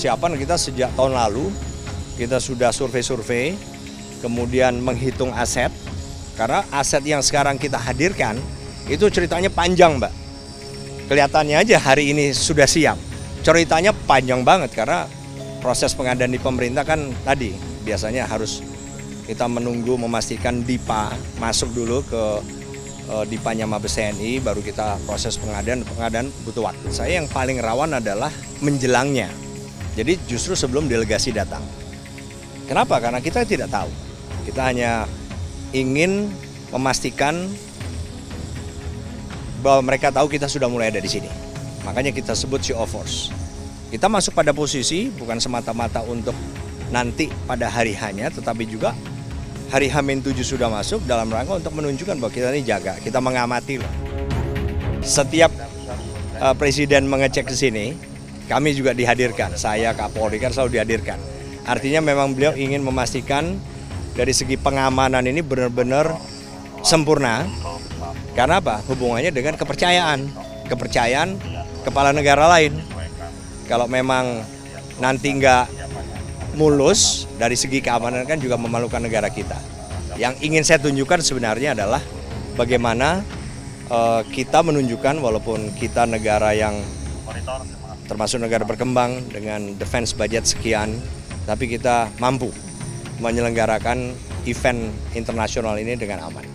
persiapan kita sejak tahun lalu, kita sudah survei-survei, kemudian menghitung aset, karena aset yang sekarang kita hadirkan, itu ceritanya panjang, Mbak. Kelihatannya aja hari ini sudah siap, ceritanya panjang banget, karena proses pengadaan di pemerintah kan tadi, biasanya harus kita menunggu memastikan DIPA masuk dulu ke DIPA-nya Mabes TNI, baru kita proses pengadaan butuh waktu. Saya yang paling rawan adalah menjelangnya, jadi justru sebelum delegasi datang. Kenapa? Karena kita tidak tahu, kita hanya ingin memastikan bahwa mereka tahu kita sudah mulai ada di sini. Makanya kita sebut show of force. Kita masuk pada posisi bukan semata-mata untuk nanti pada hari hanya, tetapi juga hari H-7 sudah masuk dalam rangka untuk menunjukkan bahwa kita ini jaga, kita mengamati loh. Setiap presiden mengecek ke sini, kami juga dihadirkan. Saya, Kapolri kan selalu dihadirkan. Artinya memang beliau ingin memastikan dari segi pengamanan ini benar-benar sempurna. Karena apa? Hubungannya dengan kepercayaan kepala negara lain. Kalau memang nanti nggak mulus dari segi keamanan kan juga memalukan negara kita. Yang ingin saya tunjukkan sebenarnya adalah bagaimana kita menunjukkan walaupun kita negara yang termasuk negara berkembang dengan defense budget sekian, tapi kita mampu menyelenggarakan event internasional ini dengan aman.